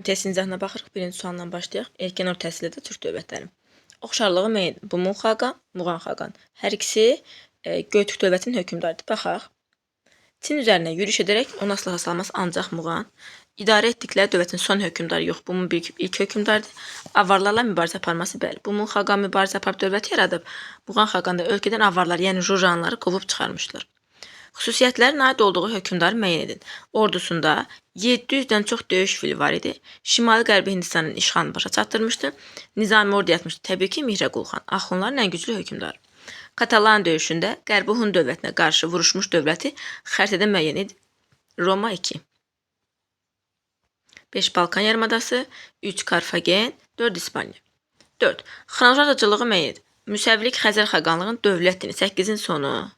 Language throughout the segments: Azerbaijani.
Test izahına baxırıq. Birinci sualdan başlayaq. Erkən orta əsrdə türk dövlətləri. Oxşarlığı müəyyən. Bumun xaqan, Muğan xaqan. Hər ikisi Göytürk dövlətinin hökmdarıdır. Baxaq. Çin üzərinə yürüş edərək onu aslaha salması ancaq Muğan. İdarə etdikləri dövlətin son hökmdarı yox. Bumun ilk hökmdarıdır. Avarlarla mübarizə aparması bəli. Bumun xaqan mübarizə aparıb dövlət yaradıb. Muğan xaqan da ölkədən avarlar, yəni jurjanları qovub çıxarmışlar. Xüsusiyyətlərin aid olduğu hökmdarı müəyyən edin. Ordusunda 700-dən çox döyüş fili var idi. Şimali-Qərbi Hindistanın işğalını başa çatdırmışdı. Nizami ordu yatmışdı. Təbii ki, Mihrəqul xan. Axunların ən güclü hökmdarı. Katalan döyüşündə Qərbi Hun dövlətinə qarşı vuruşmuş dövləti xəritədə müəyyən edin. Roma 2. 5 Balkan yarımadası, 3 Karfagen, 4 İspaniya. 4. Xronologiyaçılığı müəyyən edin. Müsəvvilik Xəzər xaqanlığının dövlət dini 8-in sonu.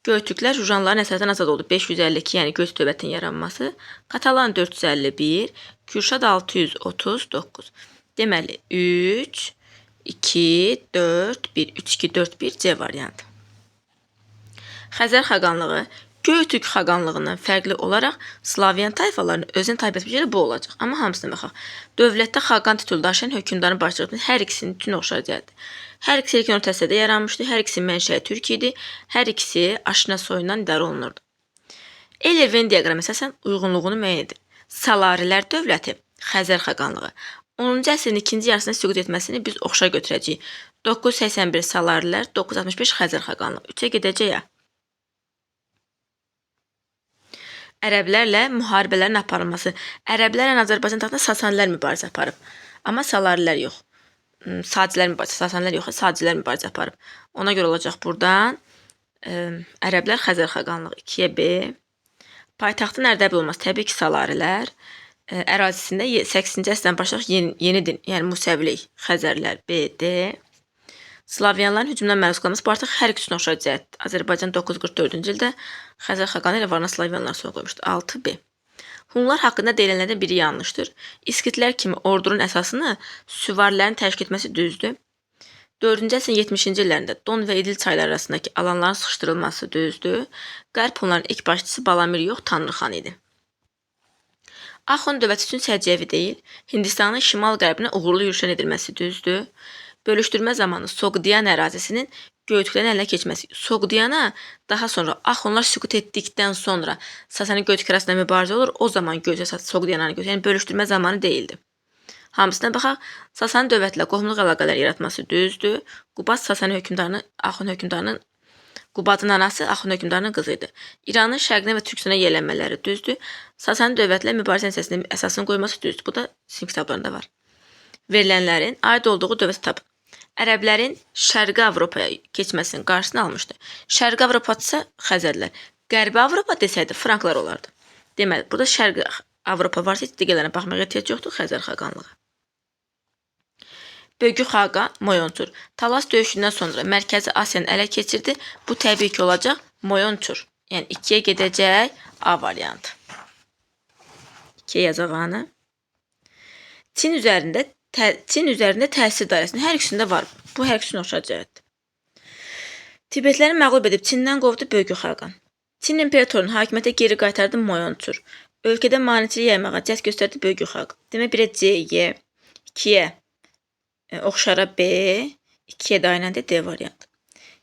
Göytürklər jurjanların əsasından azad oldu. 552, yəni Göytürk dövlətinin yaranması. Katalan 451, Kürşad 639. Deməli 3, 2, 4, 1, 3, 2, 4, 1 C variantı. Xəzər xaqanlığı Göytürk xaqanlığından fərqli olaraq Slavyan tayfalarının özünü tabe etmişləri bu olacaq. Amma hamısına baxaq. Dövlətdə xaqan titulu daşıyan hökmdarın başçılığında hər ikisinin bütün oxşar cəhətdir. Hər ikisi erkən orta əsrdə yaranmışdı. Hər ikisinin mənşəyi türk idi. Hər ikisi aşina soyundan idarə olunurdu. Eyler-Venn diaqramı əsasən uyğunluğunu müəyyən edir. Salarilər dövləti, Xəzər xaqanlığı 10-cu əsrin ikinci yarısına süqut etməsini biz oxşar götürəcəyik. 981 Salarilər, 965 Xəzər xaqanlığı. 3-ə gedəcək ya. Ərəblərlə müharibələrin aparılması. Ərəblərlə Azərbaycan taxtında Sasanilər mübarizə aparıb. Amma Salarilər yox. Sacilər mübarizə, Sasanilər yox, Sacilər mübarizə aparıb. Ona görə olacaq buradan Ərəblər Xəzər xaqanlığı 2-yə B. Paytaxtın Ərdəbil olması təbii ki, Salarilər. Ərazisində 8-ci əsrdən başlayaraq yeni din, yəni Musəvilik, Xəzərlər B, D. Slavyanların hücumdan məruz qalması bu artıq hər ikisinin oxşar cəhətdir. Azərbaycan 944-cü ildə Xəzər xaqanı ilə Varna Slavyanlar son qoymuşdu. 6B. Hunlar haqqında deyilənlərdən biri yanlışdır. İskitlər kimi ordunun əsasını süvarilərin təşkil etməsi düzdür. 4-cü əsrin 70-ci illərində Don və İdil çayları arasındakı alanların sıxışdırılması düzdür. Qərb Hunların ilk başçısı Balamir yox, Tanrı xan idi. Axun dövləti üçün səciyyəvi deyil. Hindistanın şimal-qərbinə uğurlu yürüşən edilməsi düzdür. Bölüşdürmə zamanı Soqdiyan ərazisinin Göytürklərin əlinə keçməsi. Soqdiyana daha sonra Axunlar süqut etdikdən sonra Sasani Göytürk arasında mübarizə olur. O zaman Göytürk Soqdiyananı götürür. Yəni bölüşdürmə zamanı deyildi. Hamısına baxaq. Sasani dövlətlə qohumluq əlaqələr yaratması düzdür. Qubad Sasani hökmdarının, Axun hökmdarının Qubadın anası Axun hökmdarının qızı idi. İranın şərqinə və Türkistana yiyələnmələri düzdür. Sasani dövlətlə mübarizə əsasını qoyması düzdür. Bu da sinif kitablarında var. Verilənlərin aid olduğu dövlət tapın. Ərəblərin Şərqi Avropaya keçməsinin qarşısını almışdı. Şərqi Avropadsa Xəzərlər. Qərbi Avropa desəydi Franklar olardı. Deməli, burada Şərqi Avropa varsa digərlərinə baxmağa ehtiyac yoxdur. Xəzər xaqanlığı. Bölgü xaqan Moyonçur. Talas döyüşündən sonra Mərkəzi Asiyanı ələ keçirdi. Bu təbii ki olacaq Moyonçur. Yəni 2-yə gedəcək A variantı. 2-yə yazaq A-nı. Çin üzərində təsir dairəsində hər ikisində var. Bu hər ikisinin oxşar cəhətdir. Tibetləri məğlub edib Çindən qovdu Bölgü xaqan. Çin imperatorunun hakimiyyətə geri qaytardı Moyonçur. Ölkədə maneçilik yaymağa cəhd göstərdi Bölgü xaqan. Demək 1-ə C, Y, 2-yə oxşara B, 2-yə də aynən D variantı.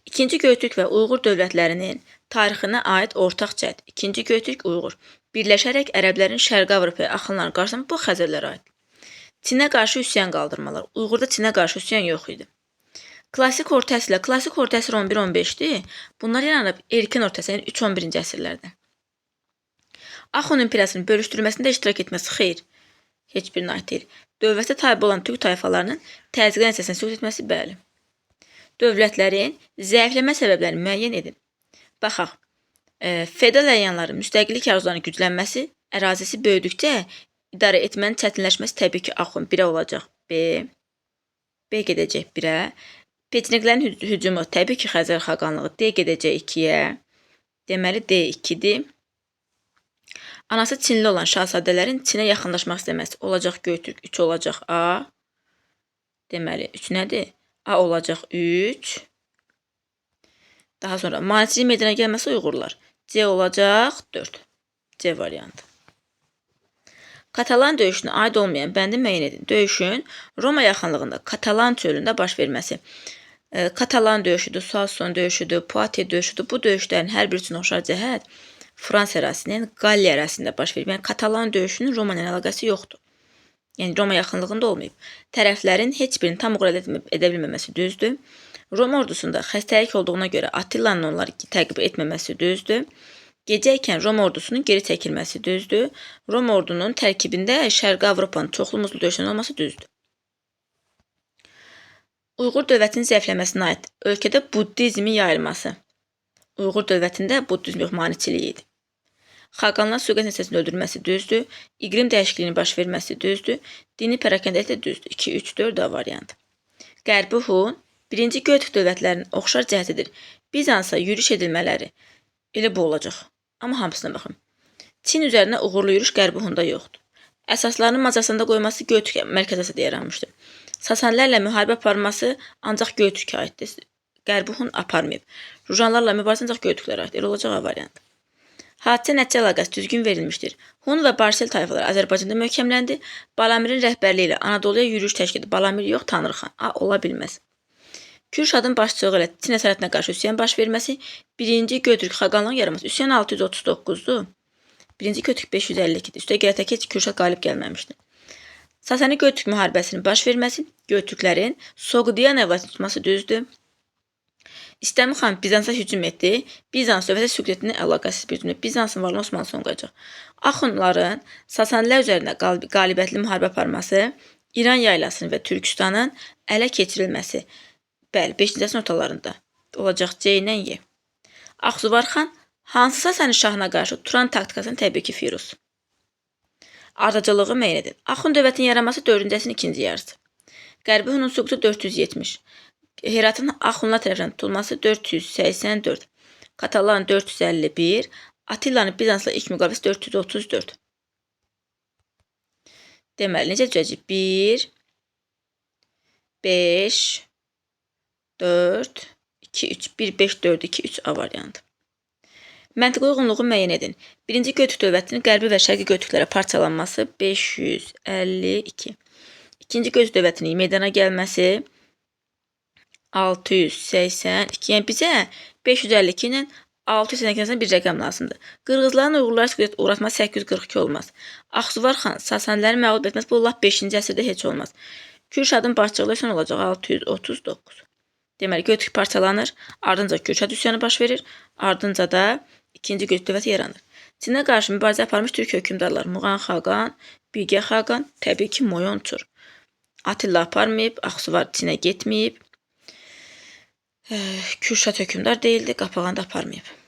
İkinci Göytürk və Uyğur dövlətlərinin tarixinə aid ortaq cəhd. İkinci Göytürk, Uyğur. Birləşərək ərəblərin Şərqi Avropaya axınlarını qarşılamaq bu Xəzərlərə aid. Çinə qarşı üsyan qaldırmalar. Uyğurda Çinə qarşı üsyan yox idi. Klassik orta əsrlər. Klassik orta əsr 11-15-dir. Bunlar yaranıb erkən orta əsr, yəni 3-11-ci əsrlərdə. Axun imperiyasının bölüşdürülməsində iştirak etməsi xeyr. Heç birinə aid deyil. Dövlətə tabe olan türk tayfalarının təzyiqdən əsasına süqut etməsi bəli. Dövlətlərin zəifləmə səbəblərini müəyyən edin. Baxaq. Feodal əyanların müstəqillik arzularının güclənməsi, ərazisi böyüdükcə idarə etmənin çətinləşməsi təbii ki Axun 1-ə olacaq B. B gedəcək 1-ə. Peçeniklərin hücumu təbii ki Xəzər xaqanlığı D gedəcək 2-yə. Deməli D 2-dir. Anası Çinli olan şahzadələrin Çinə yaxınlaşmaq istəməsi olacaq Göytürk 3 olacaq A. Deməli 3 nədir? A olacaq 3. Daha sonra maneçilik meydana gəlməsi Uyğurlar. C olacaq 4. C variantı. Katalan döyüşünə aid olmayan bəndi müəyyən edin. Döyüşün Roma yaxınlığında Katalan çölündə baş verməsi. Katalan döyüşüdür, Salson döyüşüdür, Poitiers döyüşüdür. Bu döyüşlərin hər biri üçün oxşar cəhət Fransa ərazisinin Qalliya ərazisində baş verib. Yəni Katalan döyüşünün Roma ilə əlaqəsi yoxdur. Yəni Roma yaxınlığında olmayıb. Tərəflərin heç birini tam uğur edə bilməməsi düzdür. Roma ordusunda xəstəlik olduğuna görə Attilanın onları təqib etməməsi düzdür. Gecə ikən Roma ordusunun geri çəkilməsi düzdür. Roma ordunun tərkibində Şərqi Avropanın çoxlu muzlu döyüşlərinin olması düzdür. Uyğur dövlətinin zəifləməsinə aid ölkədə buddizmin yayılması. Uyğur dövlətində buddizm yox, maneçilik idi. Xaqanlar sui-qəsd nəticəsində öldürülməsi düzdür. İqlim dəyişikliyinin baş verməsi düzdür. Dini pərakəndəlik də düzdür. 2, 3, 4 A variantı. Qərbi Hun birinci Göytürk dövlətlərinin oxşar cəhətidir. Bizansa yürüş edilmələri elə bu olacaq. Amma hamısına baxın. Çin üzərinə uğurlu yürüş Qərbi Hunda yoxdur. Əsaslarını Macarstanda qoyması Göytürk Mərkəz Asiyada yaranmışdır. Sasanlərlə müharibə aparması ancaq Göytürkə aiddir. Qərbi Hun aparmayıb. Rujanlarla mübarizə ancaq Göytürklərə aid. Elə olacaq A variantı. Hadisə nəticə əlaqəsi düzgün verilmişdir. Hun və Barsel tayfaları Azərbaycanda möhkəmləndi. Balamirin rəhbərliyi ilə Anadoluya yürüyüş təşkil edildi. Balamir yox, Tanrıxan. A ola bilməz. Kürşadın başçılığı ilə Çin əsarətinə qarşı üsyan baş verməsi, 1-ci Göytürk xaqanlığının yaranması. Üsyan 639-dur. 1-ci Göytürk 552-dir. Üstəgələtəki heç Kürşad qalib gəlməmişdir. Sasani Göytürk müharibəsinin baş verməsi, Göytürklərin Soqdiyan əvvəlini tutması düzdür. İstəmi xan Bizansa hücum etdi. Bizans dövləti süqutinin əlaqəsiz bir cümlə. Bizansın varlığına Osmanlı son qoyacaq. Axunların Sasanilər üzərində qalibiyyətli müharibə aparması, İran yaylasının və Türkistanın ələ keçirilməsi. Bəli, 5-ci əsrin ortalarında olacaq C ilə Y. Axsuvar xan hansı Sasani şahına qarşı Turan taktikasını təbii ki Firuz. Ardıcılığı müəyyən edin. Axun dövlətinin yaranması 4-cü əsrin ikinci yarısı. Qərbi Hunun süqutu 470. Heratın Axunlar tərəfindən tutulması 484. Katalan 451. Attilanın Bizansla ilk müqaviləsi 434. Deməli, necə düzəcək? 1, 5, 4, 2, 3. 1, 5, 4, 2, 3 A variantı. Məntiqi uyğunluğu müəyyən edin. 1-ci Göytürk dövlətinin qərbi və şərqi Göytürklərə parçalanması 552. 2-ci Göytürk dövlətinin meydana gəlməsi 682. Yəni bizə 552 ilə 682 arasında bir rəqəm lazımdır. Qırğızların Uyğurlara uğratması 842 olmaz. Axsuvar xan Sasanləri məğlub etməsi bu lap 5-ci əsrdə heç olmaz. Kürşadın başçılığı üsyan olacaq 639. Deməli, Göytürk parçalanır, ardınca Kürşad üsyanı baş verir, ardınca da 2-ci Göytürk dövləti yaranır. Çinə qarşı mübarizə aparmış türk hökmdarlar Muğan xaqan, Bilgə xaqan, təbii ki Moyonçur. Attila aparmayıb, Axsuvar Çinə getməyib. Kürşad hökmdar deyildi, Qapağan da aparmayıb.